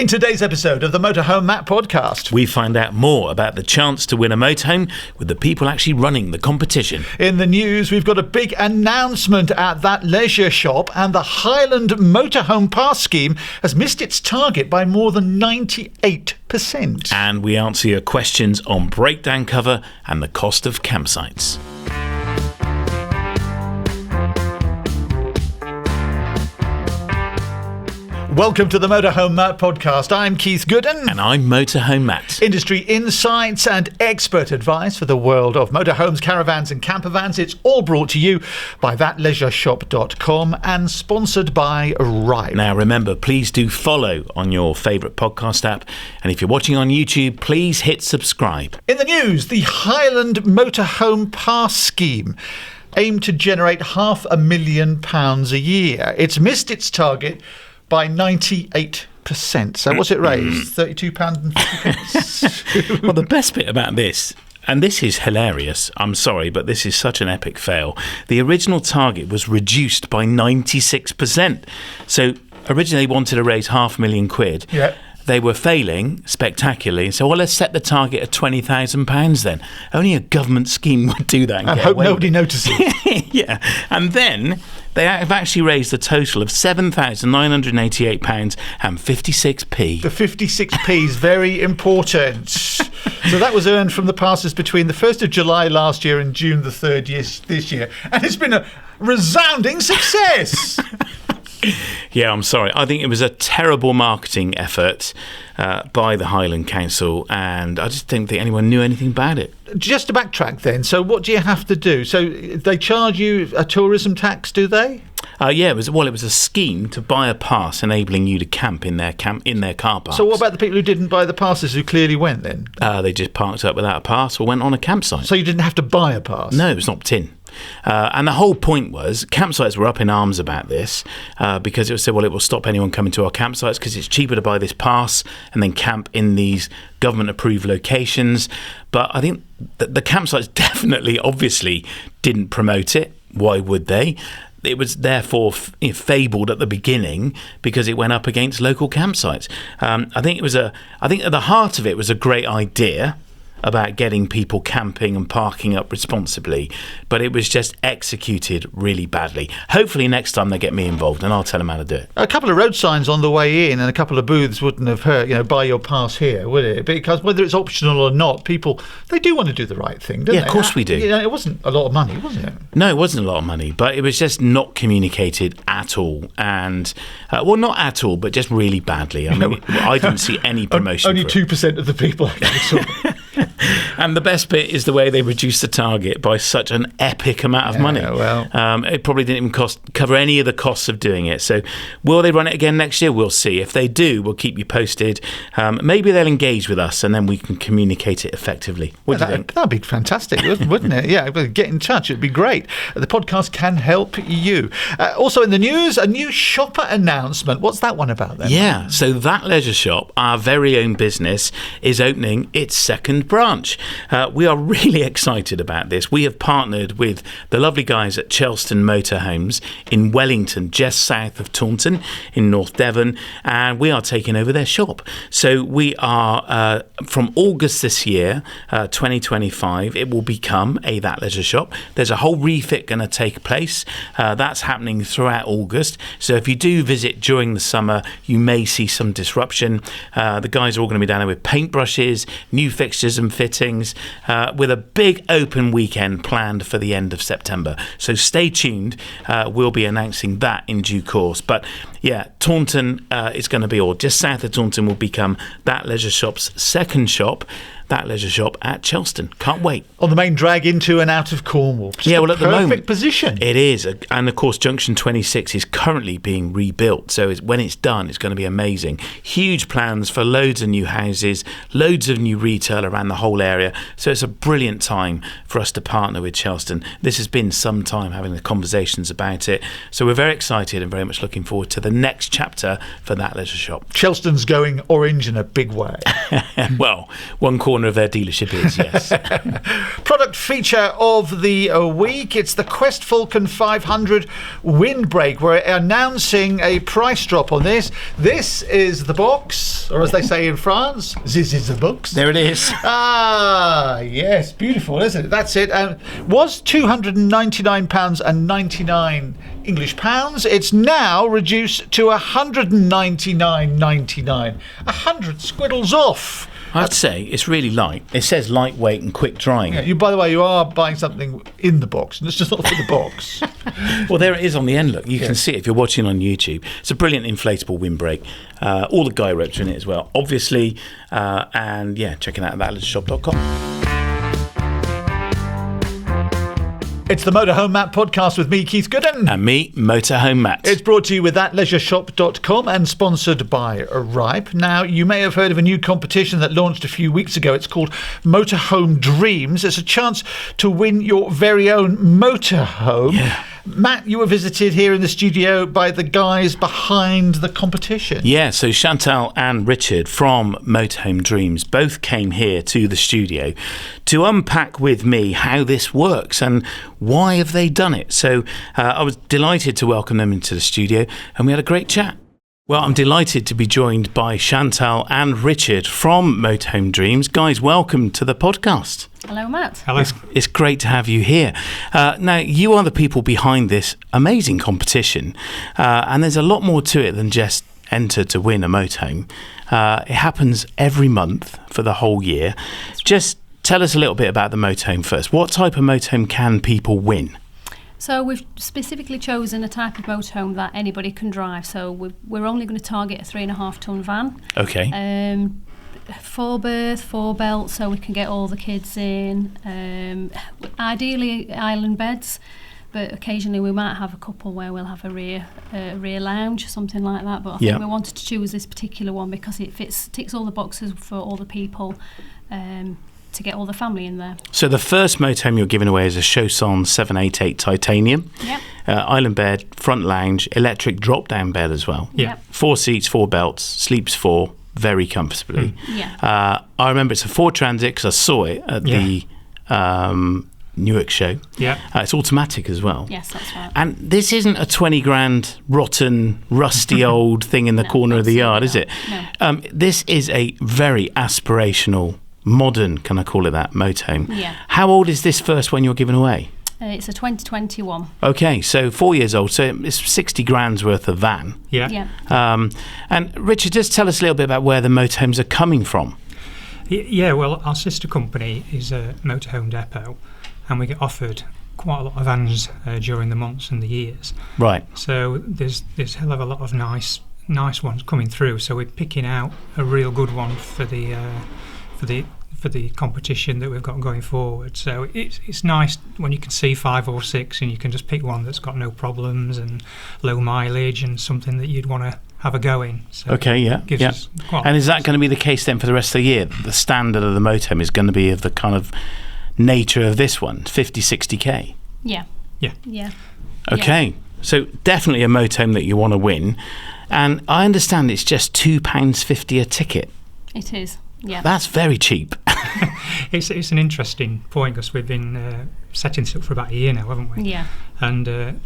In today's episode of the Motorhome Matt podcast, we find out more about the chance to win a motorhome with the people actually running the competition. In the news, we've got a big announcement at that leisure shop, and the Highland Motorhome Pass Scheme has missed its target by more than 98%. And we answer your questions on breakdown cover and the cost of campsites. Welcome to the Motorhome Matt podcast. I'm Keith Gooden. And I'm Motorhome Matt. Industry insights and expert advice for the world of motorhomes, caravans and campervans. It's all brought to you by thatleisureshop.com and sponsored by Ride. Now remember, please do follow on your favourite podcast app. And if you're watching on YouTube, please hit subscribe. In the news, the Highland Motorhome Pass Scheme aimed to generate £500,000 a year. It's missed its target by 98%. So what's it raised? £32.50. Well, the best bit about this, and this is hilarious, I'm sorry, but this is such an epic fail. The original target was reduced by 96%. So originally they wanted to raise £500,000. Yeah. They were failing spectacularly. So, well, let's set the target at £20,000 then. Only a government scheme would do that. And hope nobody notices. Yeah. And then they have actually raised a total of £7,988 and 56p. The 56p is very important. So that was earned from the passes between the 1st of July last year and June the 3rd this year. And it's been a resounding success. Yeah, I'm sorry. I think it was a terrible marketing effort by the Highland Council, and I just didn't think anyone knew anything about it. Just to backtrack then, so what do you have to do? So they charge you a tourism tax, do they? Yeah, it was a scheme to buy a pass enabling you to camp in their car parks. So what about the people who didn't buy the passes who clearly went then? They just parked up without a pass or went on a campsite. So you didn't have to buy a pass? No, it was opt-in. And the whole point was, campsites were up in arms about this because it was said, well, it will stop anyone coming to our campsites because it's cheaper to buy this pass and then camp in these government-approved locations. But I think the campsites definitely, obviously, didn't promote it. Why would they? It was therefore fabled at the beginning because it went up against local campsites. I think at the heart of it was a great idea about getting people camping and parking up responsibly, but it was just executed really badly. Hopefully next time they get me involved and I'll tell them how to do it. A couple of road signs on the way in and a couple of booths wouldn't have hurt, buy your pass here, would it? Because whether it's optional or not, people, they do want to do the right thing, don't they? Yeah, of course we do. It wasn't a lot of money, was it? No, it wasn't a lot of money, but it was just not communicated at all. And, not at all, but just really badly. I mean, I didn't see any promotion. Only 2% of the people actually saw it. And the best bit is the way they reduced the target by such an epic amount of money. Well, it probably didn't even cover any of the costs of doing it. So will they run it again next year? We'll see. If they do, we'll keep you posted. Maybe they'll engage with us and then we can communicate it effectively. What do you think? That'd be fantastic, wouldn't it? Yeah, get in touch. It'd be great. The podcast can help you. Also in the news, a new shopper announcement. What's that one about then? Yeah, so That Leisure Shop, our very own business, is opening its second branch. We are really excited about this. We have partnered with the lovely guys at Chelston Motorhomes in Wellington, just south of Taunton in North Devon, and we are taking over their shop. So we are, from August this year, 2025, it will become a That Leisure Shop. There's a whole refit going to take place. That's happening throughout August. So if you do visit during the summer, you may see some disruption. The guys are all going to be down there with paintbrushes, new fixtures and fittings, with a big open weekend planned for the end of September. So stay tuned. We'll be announcing that in due course. But yeah, Taunton is going to be, or just south of Taunton will become That Leisure Shop's second shop. That Leisure Shop at Chelston. Can't wait. On the main drag into and out of Cornwall. Just at the moment, perfect position. It is. And of course, Junction 26 is currently being rebuilt. So when it's done, it's going to be amazing. Huge plans for loads of new houses, loads of new retail around the whole area. So it's a brilliant time for us to partner with Chelston. This has been some time having the conversations about it. So we're very excited and very much looking forward to the next chapter for That Leisure Shop. Chelston's going orange in a big way. Well, one corner corner of their dealership is, yes. Product feature of the week, it's the Quest Falcon 500 windbreak. We're announcing a price drop on this. This is the box, or as they say in France, this is the box. There it is. Ah, yes, beautiful, isn't it? That's it. Was £299.99 English pounds. It's now reduced to £199.99. 100 squiddles off. I'd say it's really light. It says lightweight and quick drying. Yeah, by the way, you are buying something in the box, and it's just not for the box. Well, there it is on the end. Look, you can see it if you're watching on YouTube. It's a brilliant inflatable windbreak. All the guy ropes are in it as well, obviously. And yeah, check it out at thatleisureShop.com. It's the Motorhome Matt podcast with me, Keith Gooden. And me, Motorhome Matt. It's brought to you with thatleisureShop.com and sponsored by Ripe. Now, you may have heard of a new competition that launched a few weeks ago. It's called Motorhome Dreams. It's a chance to win your very own motorhome. Yeah. Matt, you were visited here in the studio by the guys behind the competition. Yeah, so Chantal and Richard from Motorhome Dreams both came here to the studio to unpack with me how this works and why have they done it. So I was delighted to welcome them into the studio and we had a great chat. Well, I'm delighted to be joined by Chantal and Richard from Motorhome Dreams. Guys, welcome to the podcast. Hello, Matt. Hello. It's great to have you here. Now, you are the people behind this amazing competition, and there's a lot more to it than just enter to win a motorhome. It happens every month for the whole year. Just tell us a little bit about the motorhome first. What type of motorhome can people win? So we've specifically chosen a type of motorhome that anybody can drive. So we're only going to target a 3.5 ton van. Okay. 4 berth, 4 belt, so we can get all the kids in. Ideally island beds, but occasionally we might have a couple where we'll have a rear lounge, something like that. But I think we wanted to choose this particular one because it ticks all the boxes for all the people. To get all the family in there. So the first motorhome you're giving away is a Chelston 788 titanium. Yep. Island bed, front lounge, electric drop-down bed as well. Yep. 4 seats, 4 belts, sleeps 4, very comfortably. Yeah. I remember it's a Ford Transit because I saw it at the Newark show. Yeah. It's automatic as well. Yes, that's right. And this isn't a 20 grand rotten, rusty old thing in the corner of the yard, is it? No. This is a very aspirational, modern, can I call it that, motorhome. Yeah. How old is this first one you're giving away? It's a 2021. Okay, so 4 years old, so it's 60 grand's worth of van. Yeah. Yeah. And Richard, just tell us a little bit about where the motorhomes are coming from. Yeah, well, our sister company is a Motorhome Depot, and we get offered quite a lot of vans during the months and the years. Right. So there's a hell of a lot of nice ones coming through. So we're picking out a real good one for the competition that we've got going forward. So it's nice when you can see 5 or 6 and you can just pick one that's got no problems and low mileage and something that you'd want to have a go in. So okay, yeah. gives us quite and is that going to be the case then for the rest of the year? The standard of the motorhome is going to be of the kind of nature of this one, 50, 60k? Yeah. Yeah. Yeah. Okay, so definitely a motorhome that you want to win. And I understand it's just £2.50 a ticket. It is. Yeah. That's very cheap. It's an interesting point because we've been setting this up for about a year now, haven't we? Yeah. And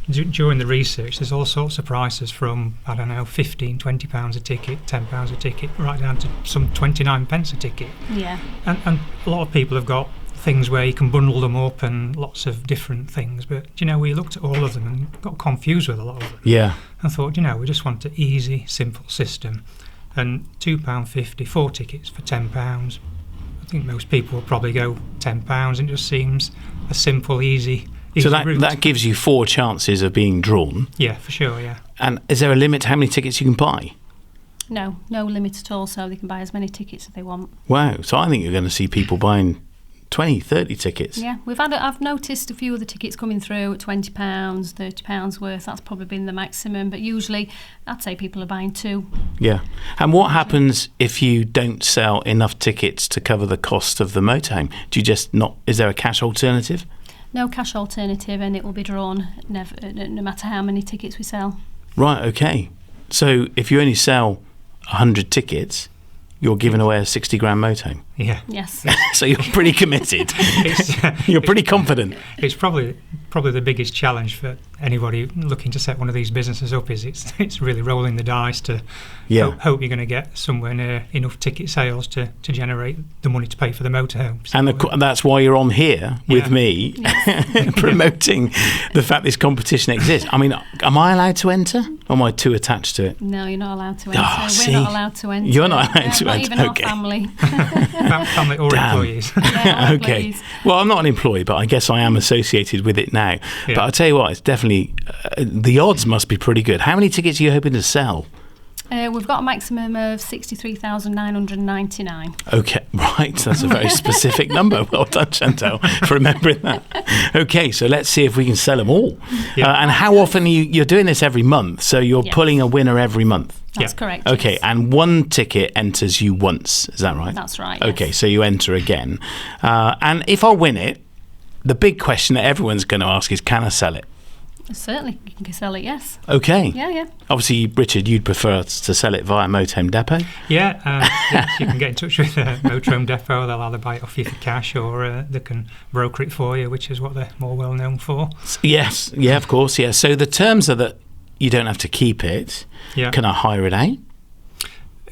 during the research, there's all sorts of prices from, I don't know, £15, £20 a ticket, £10 a ticket, right down to some 29 pence a ticket. Yeah. And a lot of people have got things where you can bundle them up and lots of different things. But, we looked at all of them and got confused with a lot of them. Yeah. And thought, we just want an easy, simple system. And £2.50, 4 tickets for £10. I think most people will probably go £10. It just seems a simple, easy so route. that gives you 4 chances of being drawn. Yeah, for sure, yeah. And is there a limit to how many tickets you can buy? No limit at all, so they can buy as many tickets as they want. Wow, so I think you're going to see people buying 20, 30 tickets. Yeah, I've noticed a few of the tickets coming through at £20, £30 worth. That's probably been the maximum, but usually I'd say people are buying 2. Yeah. And what happens if you don't sell enough tickets to cover the cost of the motorhome? Do you just not? Is there a cash alternative? No cash alternative, and it will be drawn no matter how many tickets we sell. Right. Okay. So if you only sell 100 tickets, you're giving away a 60 grand motorhome. Yeah. Yes. So you're pretty committed. You're pretty confident. It's probably the biggest challenge for anybody looking to set one of these businesses up. Is it's really rolling the dice to hope you're going to get somewhere near enough ticket sales to generate the money to pay for the motorhome. So And that's why you're on here with me, promoting the fact this competition exists. I mean, am I allowed to enter? Or am I too attached to it? No, you're not allowed to enter. see? We're not allowed to enter. You're not allowed to not enter. even Okay. our family. family or Damn. employees. Yeah, Okay. please. Well, I'm not an employee, but I guess I am associated with it now. Yeah. But I'll tell you what, it's definitely, the odds must be pretty good. How many tickets are you hoping to sell? We've got a maximum of 63,999. Okay, right. That's a very specific number. Well done, Chantal, for remembering that. Okay, so let's see if we can sell them all. Yeah. And how often you're doing this every month? So you're Yes. pulling a winner every month. That's Yeah. correct. Okay, yes. and one ticket enters you once. Is that right? That's right. Okay, yes. so you enter again. And if I win it, the big question that everyone's going to ask is, can I sell it? Certainly, you can sell it, yes. Okay. Yeah. Obviously, Richard, you'd prefer us to sell it via Motorhome Depot. Yes, you can get in touch with Motorhome Depot. They'll either buy it off you for cash or they can broker it for you, which is what they're more well known for. Yes, yeah, of course, yeah. So the terms are that you don't have to keep it. Yeah. Can I hire it out?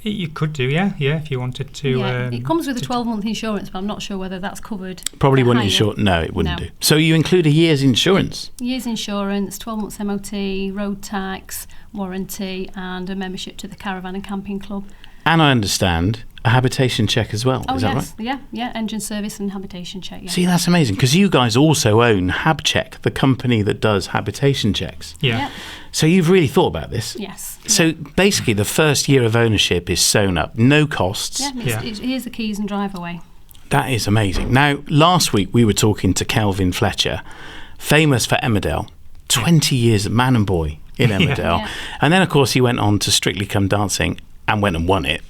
You could do, yeah, if you wanted to. It comes with a 12-month insurance, but I'm not sure whether that's covered. Probably The wouldn't hire. insure. No, it wouldn't No. do. So you include a year's insurance. Year's insurance, 12 months MOT, road tax, warranty, and a membership to the Caravan and Camping Club. And I understand a habitation check as well. Oh, Is that yes. right? Yeah, engine service and habitation check, yeah. See, that's amazing because you guys also own HabCheck, the company that does habitation checks. Yeah. So you've really thought about this. Yes. So basically, the first year of ownership is sewn up, no costs. Yeah, here's the keys and drive away. That is amazing. Now, last week we were talking to Kelvin Fletcher, famous for Emmerdale, 20 years man and boy in Emmerdale. Yeah. And then, of course, he went on to Strictly Come Dancing and went and won it.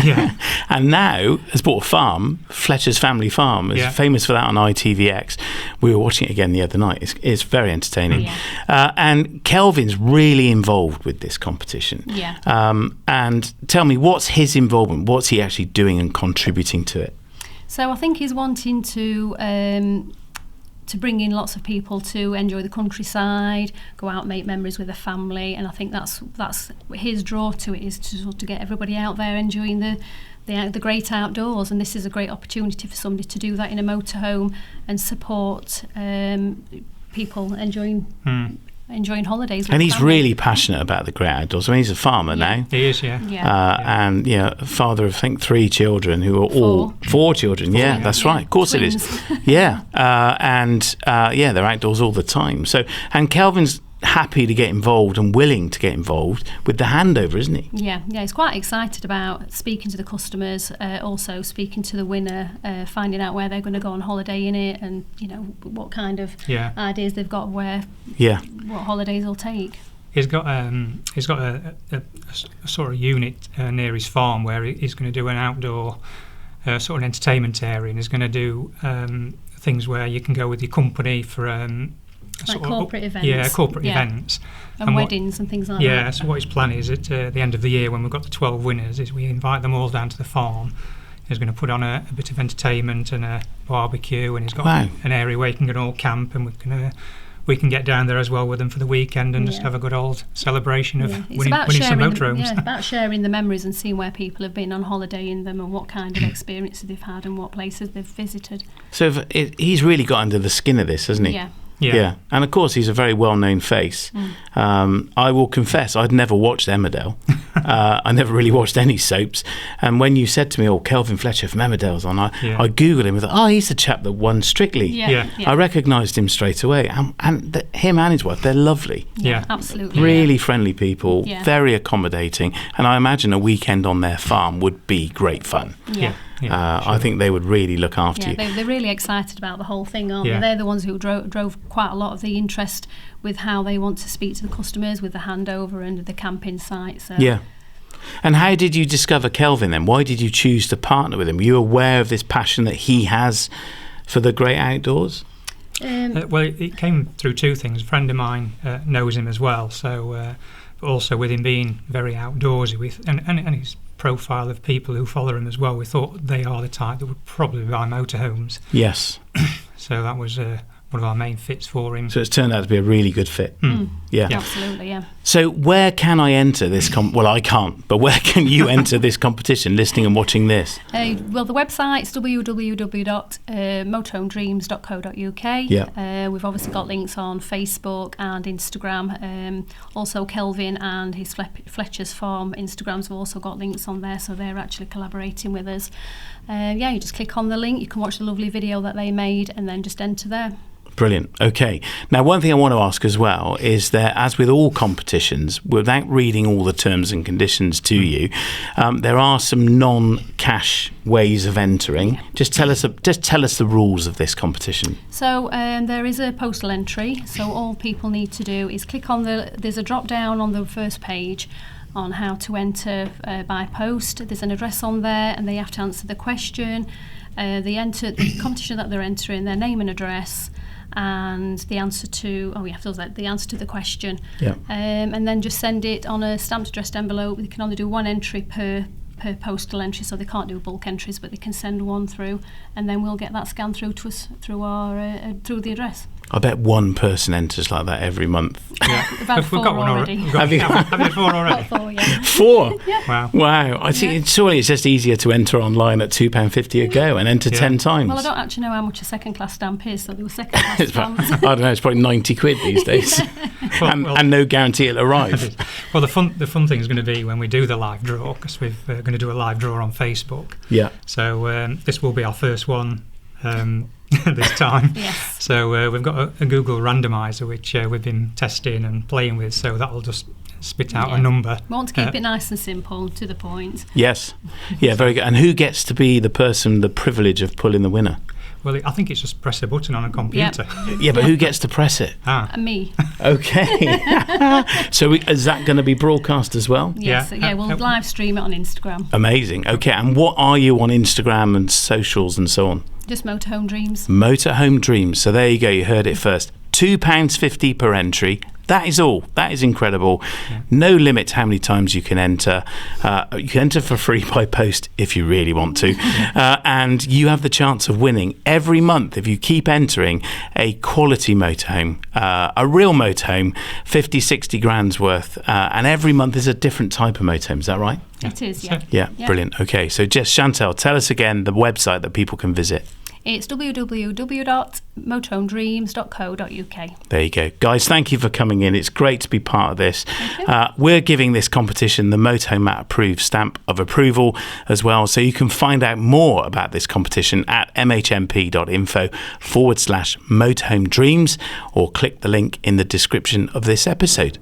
Yeah. And now has bought a farm, Fletcher's Family Farm, is Yeah. famous for that on ITVX. We were watching it again the other night. It's very entertaining. Yeah. And Kelvin's really involved with this competition. Yeah. And tell me, what's his involvement? What's he actually doing and contributing to it? So I think he's wanting to bring in lots of people to enjoy the countryside, go out, make memories with the family, and I think that's his draw to it, is to sort of get everybody out there enjoying the great outdoors. And this is a great opportunity for somebody to do that in a motorhome and support people enjoying holidays with And the he's family. really passionate about the great outdoors. I mean, he's a farmer now. He is, yeah. Yeah. And father of I think 3 children who are all 4 children. Yeah, yeah. that's Yeah. right. Of course it is. Twins. Yeah, they're outdoors all the time. So, and Kelvin's happy to get involved and willing to get involved with the handover, isn't he? Yeah, he's quite excited about speaking to the customers, also speaking to the winner, finding out where they're going to go on holiday in it, and what kind of ideas they've got, what holidays they'll take. He's got a sort of unit near his farm where he's going to do an outdoor sort of entertainment area, and he's going to do things where you can go with your company for Like corporate events. Yeah, corporate events. And weddings and things like that. Yeah, so what his plan is at the end of the year, when we've got the 12 winners, is we invite them all down to the farm. He's going to put on a bit of entertainment and a barbecue, and he's got an area where you can all camp, and we can get down there as well with them for the weekend and just have a good old celebration of winning some motorhomes. Yeah, it's about sharing the memories and seeing where people have been on holiday in them and what kind of experiences they've had and what places they've visited. So he's really got under the skin of this, hasn't he? Yeah. And of course he's a very well-known face. I will confess I'd never watched Emmerdale. I never really watched any soaps, and when you said to me, Kelvin Fletcher from Emmerdale's on, I googled him and thought, he's the chap that won Strictly. I recognised him straight away, and him and his wife, they're lovely. Absolutely. Really friendly people, very accommodating, and I imagine a weekend on their farm would be great fun. Sure. I think they would really look after you. They're really excited about the whole thing, aren't they? They're the ones who drove quite a lot of the interest with how they want to speak to the customers with the handover and the camping site. So. Yeah. And how did you discover Kelvin then? Why did you choose to partner with him? Were you aware of this passion that he has for the great outdoors? Well, it came through 2 things. A friend of mine knows him as well, so but also with him being very outdoorsy and he's profile of people who follow them as well. We thought they are the type that would probably buy motorhomes. Yes. So that was one of our main fits for him. So it's turned out to be a really good fit. Yeah. Absolutely, yeah. So where can I enter this? Well, I can't, but where can you enter this competition, listening and watching this? Well, the website's www.motorhomedreams.co.uk. Yeah. We've obviously got links on Facebook and Instagram. Also, Kelvin and his Fletcher's Farm Instagrams have also got links on there, so they're actually collaborating with us. You just click on the link, you can watch the lovely video that they made, and then just enter there. Brilliant. Okay. Now, one thing I want to ask as well is that, as with all competitions, without reading all the terms and conditions to you, there are some non-cash ways of entering. Yeah. Just tell us the rules of this competition. So there is a postal entry. So all people need to do is click on there's a drop down on the first page on how to enter by post. There's an address on there, and they have to answer the question. They enter the competition that they're entering, their name and address, and the answer to the answer to the question. Yeah. And then just send it on a stamped addressed envelope. They can only do one entry per postal entry, so they can't do bulk entries, but they can send one through, and then we'll get that scanned through to us through our through the address. I bet one person enters like that every month. Yeah. We've had four got one already. Have you? Have you 4 already? Got 4, yeah. 4? Yeah. Wow. I think surely it's just easier to enter online at £2.50 a go and enter 10 times. Well, I don't actually know how much a second class stamp is, so there were second class I stamps. don't know, it's probably 90 quid these days. And no guarantee it'll arrive. Well, the fun thing is going to be when we do the live draw, because we're going to do a live draw on Facebook. Yeah. So this will be our first one this time. Yes. So we've got a Google randomizer, which we've been testing and playing with, so that will just spit out a number. We want to keep it nice and simple, to the point. Yes. Yeah, very good. And who gets to be the privilege of pulling the winner? Well, I think it's just press a button on a computer. Yeah, but who gets to press it? Me. Okay. So is that going to be broadcast as well? Yes, we'll live stream it on Instagram. Amazing. Okay, and what are you on Instagram and socials and so on? Just Motorhome Dreams. Motorhome Dreams. So there you go, you heard it first. £2.50 per entry. That is all. That is incredible. Yeah. No limit to how many times you can enter. You can enter for free by post if you really want to. And you have the chance of winning every month if you keep entering a quality motorhome, a real motorhome, 50, 60 grand's worth. And every month is a different type of motorhome. Is that right? It is, yeah. Yeah, brilliant. Okay, so just Chantal, tell us again the website that people can visit. It's www.motorhomedreams.co.uk. There you go. Guys, thank you for coming in. It's great to be part of this. We're giving this competition the Motorhome Matt approved stamp of approval as well. So you can find out more about this competition at mhmp.info/Motorhome Dreams, or click the link in the description of this episode.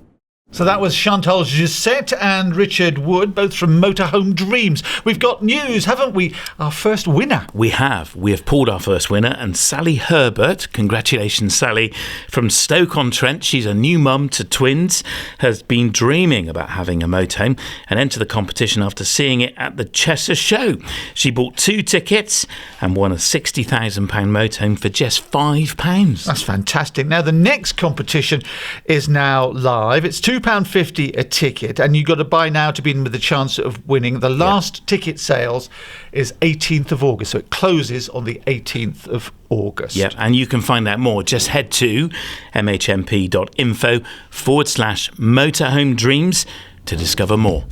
So that was Chantal Gisette and Richard Wood, both from Motorhome Dreams. We've got news, haven't we? Our first winner. We have pulled our first winner, and Sally Herbert, congratulations Sally, from Stoke-on-Trent. She's a new mum to twins, has been dreaming about having a motorhome and entered the competition after seeing it at the Cheshire Show. She bought 2 tickets and won a £60,000 motorhome for just £5. That's fantastic. Now the next competition is now live. It's £2.50 a ticket, and you've got to buy now to be in with the chance of winning. The last ticket sales is 18th of August, so it closes on the 18th of August. Yeah, and you can find out more. Just head to mhmp.info/Motorhome Dreams to discover more.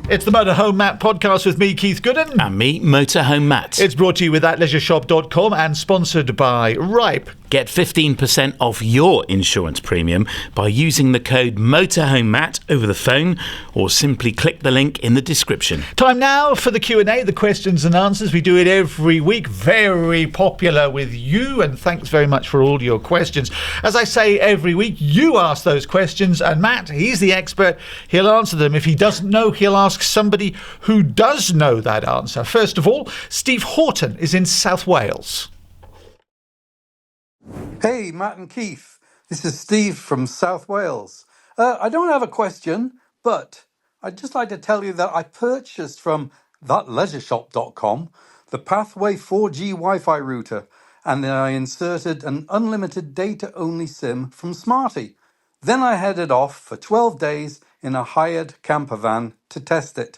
It's the Motorhome Matt podcast with me, Keith Gooden. And me, Motorhome Matt. It's brought to you with thatleisureshop.com and sponsored by Ripe. Get 15% off your insurance premium by using the code MotorhomeMatt over the phone, or simply click the link in the description. Time now for the Q&A, the questions and answers. We do it every week. Very popular with you, and thanks very much for all your questions. As I say every week, you ask those questions, and Matt, he's the expert. He'll answer them. If he doesn't know, he'll ask somebody who does know that answer. First of all, Steve Horton is in South Wales. Hey, Matt and Keith. This is Steve from South Wales. I don't have a question, but I'd just like to tell you that I purchased from thatleisureshop.com the Pathway 4G Wi-Fi router, and then I inserted an unlimited data-only SIM from Smarty. Then I headed off for 12 days in a hired camper van to test it.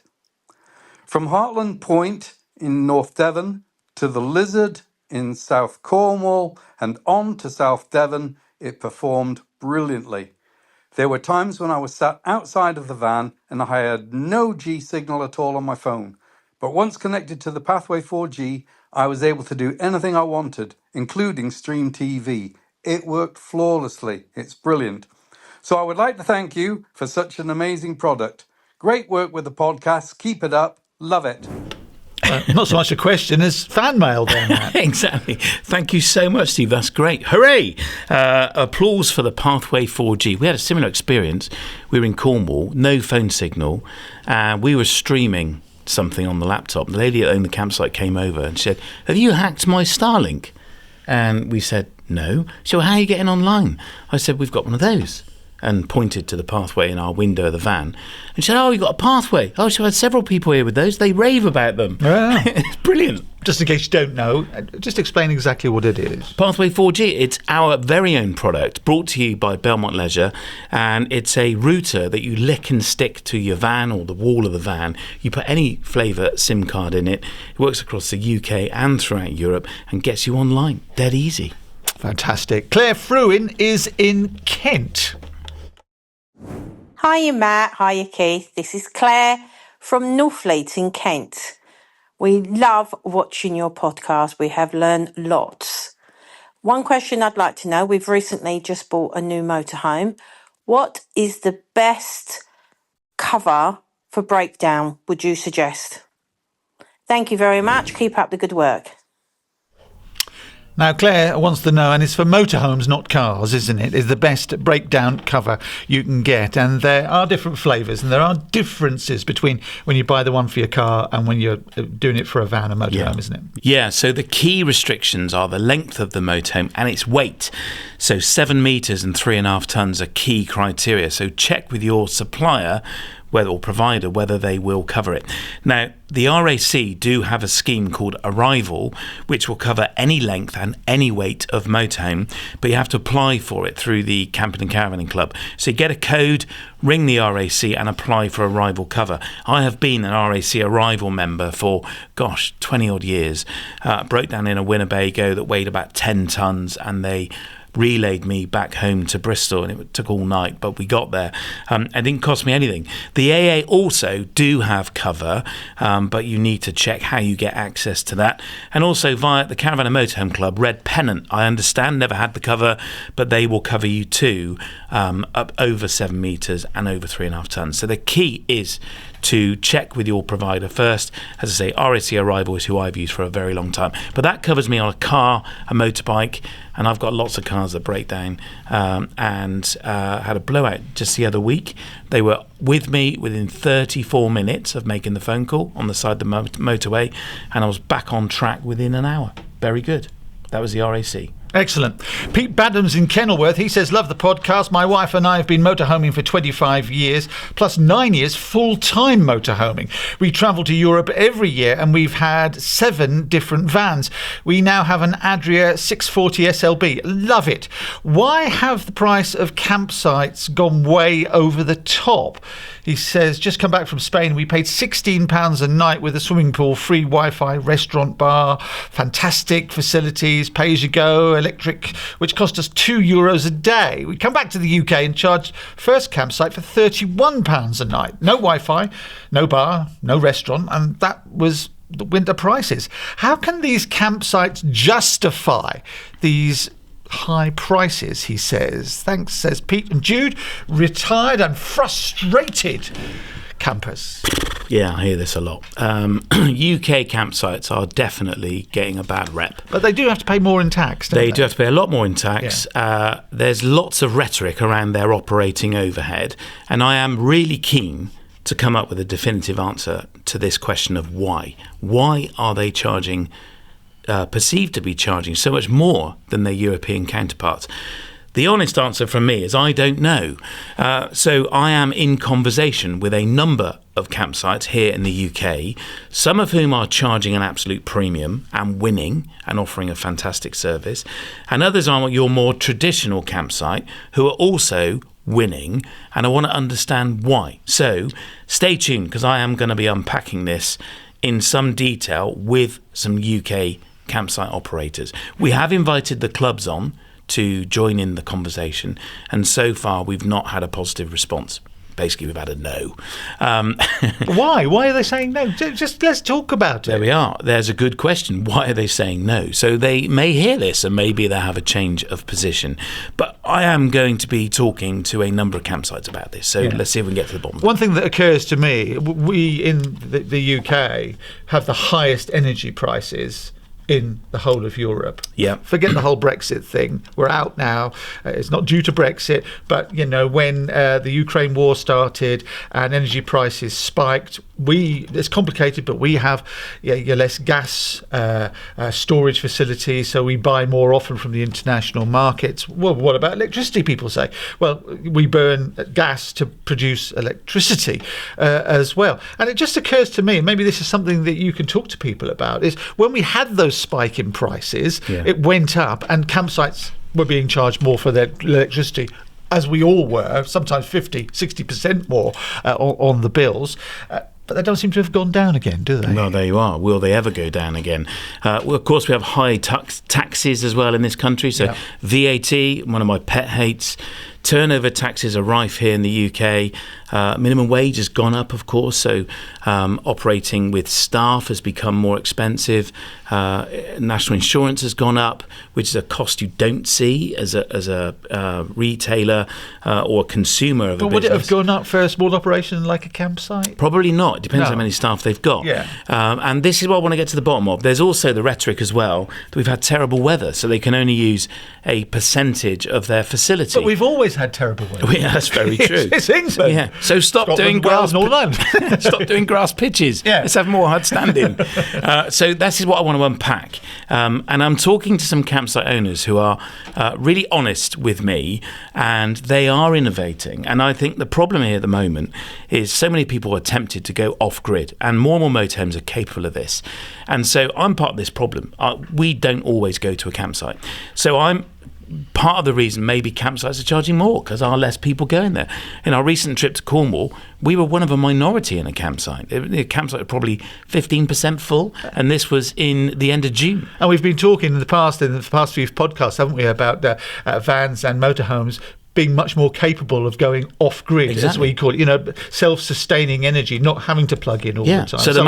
From Hartland Point in North Devon to the Lizard in South Cornwall and on to South Devon, it performed brilliantly. There were times when I was sat outside of the van and I had no G signal at all on my phone. But once connected to the Pathway 4G, I was able to do anything I wanted, including stream TV. It worked flawlessly. It's brilliant. So I would like to thank you for such an amazing product. Great work with the podcast. Keep it up. Love it. Not so much a question as fan mail there, Matt. Exactly. Thank you so much, Steve. That's great. Hooray! Applause for the Pathway 4G. We had a similar experience. We were in Cornwall, no phone signal, and we were streaming something on the laptop. The lady that owned the campsite came over and said, "Have you hacked my Starlink?" And we said, "No." She said, "Well, how are you getting online?" I said, "We've got one of those," and pointed to the Pathway in our window of the van. And she said, "Oh, you got a Pathway?" Oh, she had several people here with those. They rave about them. Wow. It's brilliant. Just in case you don't know, just explain exactly what it is. Pathway 4G, it's our very own product, brought to you by Belmont Leisure, and it's a router that you lick and stick to your van or the wall of the van. You put any flavour SIM card in it. It works across the UK and throughout Europe and gets you online. Dead easy. Fantastic. Claire Fruin is in Kent. Hiya Matt, hiya Keith. This is Claire from Northfleet in Kent. We love watching your podcast. We have learned lots. One question I'd like to know, we've recently just bought a new motorhome. What is the best cover for breakdown would you suggest? Thank you very much. Keep up the good work. Now, Claire wants to know, and it's for motorhomes, not cars, isn't it? Is the best breakdown cover you can get. And there are different flavours, and there are differences between when you buy the one for your car and when you're doing it for a van or motorhome, isn't it? Yeah, so the key restrictions are the length of the motorhome and its weight. So 7 metres and 3.5 tonnes are key criteria. So check with your supplier or provider whether they will cover it. Now, the RAC do have a scheme called Arrival, which will cover any length and any weight of motorhome, but you have to apply for it through the Camping and Caravanning Club. So you get a code, ring the RAC and apply for Arrival cover. I have been an RAC Arrival member for, 20 odd years. Broke down in a Winnebago that weighed about 10 tonnes and they relayed me back home to Bristol, and it took all night, but we got there. It didn't cost me anything. The AA also do have cover, but you need to check how you get access to that. And also via the Caravan and Motorhome Club, Red Pennant, I understand, never had the cover, but they will cover you too, up over 7 metres and over 3.5 tonnes. So the key is to check with your provider first. As I say, RAC Arrival is who I've used for a very long time. But that covers me on a car, a motorbike, and I've got lots of cars that break down. And had a blowout just the other week. They were with me within 34 minutes of making the phone call on the side of the motorway, and I was back on track within an hour. Very good. That was the RAC. Excellent. Pete Badams in Kenilworth, he says, love the podcast. My wife and I have been motorhoming for 25 years, plus 9 years full-time motorhoming. We travel to Europe every year and we've had 7 different vans. We now have an Adria 640 SLB. Love it. Why have the price of campsites gone way over the top? He says, just come back from Spain. We paid £16 a night with a swimming pool, free Wi-Fi, restaurant, bar, fantastic facilities, pay-as-you-go, electric, which cost us €2 a day. We come back to the UK and charged first campsite for £31 a night. No Wi-Fi, no bar, no restaurant, and that was the winter prices. How can these campsites justify these high prices, he says. Thanks, says Pete. And Jude, retired and frustrated campers. Yeah, I hear this a lot. UK campsites are definitely getting a bad rep. But they do have to pay more in tax, don't they? They do have to pay a lot more in tax. Yeah. There's lots of rhetoric around their operating overhead, and I am really keen to come up with a definitive answer to this question of why. Why are they charging perceived to be charging so much more than their European counterparts? The honest answer from me is I don't know. So I am in conversation with a number of campsites here in the UK, some of whom are charging an absolute premium and winning and offering a fantastic service, and others are your more traditional campsite who are also winning, and I want to understand why. So stay tuned, because I am going to be unpacking this in some detail with some UK campsite operators. We have invited the clubs on to join in the conversation, and so far we've not had a positive response. Basically, we've had a no. Why? Why are they saying no? Just let's talk about it. There we are. There's a good question. Why are they saying no? So they may hear this and maybe they have a change of position. But I am going to be talking to a number of campsites about this. So let's see if we can get to the bottom of it. One thing that occurs to me, we in the UK have the highest energy prices in the whole of Europe. Yeah. Forget the whole Brexit thing. We're out now. It's not due to Brexit, but when the Ukraine war started and energy prices spiked, it's complicated, but we have less gas storage facilities, so we buy more often from the international markets. Well, what about electricity? People say. Well, we burn gas to produce electricity as well. And it just occurs to me, and maybe this is something that you can talk to people about, is when we had those spike in prices, it went up and campsites were being charged more for their electricity, as we all were, sometimes 50-60% more on the bills. But they don't seem to have gone down again, do they? No, there you are. Will they ever go down again? Well, of course, we have high taxes as well in this country. So VAT, one of my pet hates. Turnover taxes are rife here in the UK. Minimum wage has gone up, of course, so operating with staff has become more expensive. National insurance has gone up, which is a cost you don't see as a retailer or a consumer of a business. But would it have gone up for a small operation like a campsite? Probably not. It depends how many staff they've got. Yeah. And this is what I want to get to the bottom of. There's also the rhetoric as well that we've had terrible weather, so they can only use a percentage of their facility. But we've always had terrible weather. Yeah, that's very true. It's England. Yeah. So stop Scotland, doing Wales, grass. Northern Ireland. Stop doing grass pitches. Yeah. Let's have more hard standing. So this is what I want to unpack. And I'm talking to some campsite owners who are really honest with me, and they are innovating. And I think the problem here at the moment is so many people are tempted to go off grid, and more motorhomes are capable of this. And so I'm part of this problem. We don't always go to a campsite. So I'm part of the reason maybe campsites are charging more because there are less people going there. In our recent trip to Cornwall, we were one of a minority in a campsite. The campsite was probably 15% full, and this was in the end of June. And we've been talking in the past few podcasts, haven't we, about vans and motorhomes being much more capable of going off-grid, as we call it, self-sustaining energy, not having to plug in all the time. So the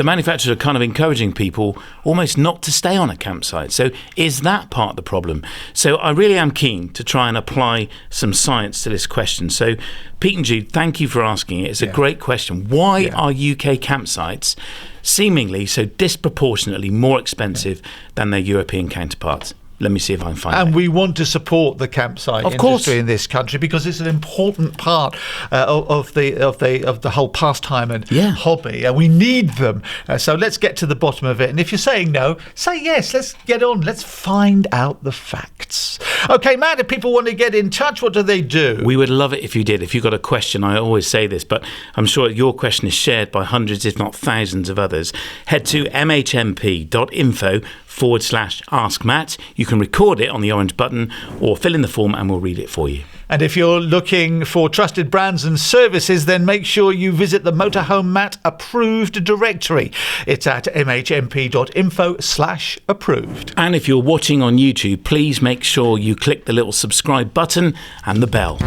manufacturers are kind of encouraging people almost not to stay on a campsite. So is that part of the problem? So I really am keen to try and apply some science to this question. So Pete and Jude, thank you for asking it. It's a great question. Why are UK campsites seemingly so disproportionately more expensive than their European counterparts? Let me see if I can find it. And we want to support the campsite industry in this country because it's an important part of the whole pastime and hobby, and we need them. So let's get to the bottom of it. And if you're saying no, say yes. Let's get on. Let's find out the facts. Okay, Matt, if people want to get in touch, what do they do? We would love it if you did. If you've got a question, I always say this, but I'm sure your question is shared by hundreds, if not thousands of others. Head to mhmp.info/Ask Matt. You can record it on the orange button or fill in the form and we'll read it for you. And if you're looking for trusted brands and services, then make sure you visit the Motorhome Matt approved directory. It's at mhmp.info/approved. And if you're watching on YouTube, please make sure you click the little subscribe button and the bell.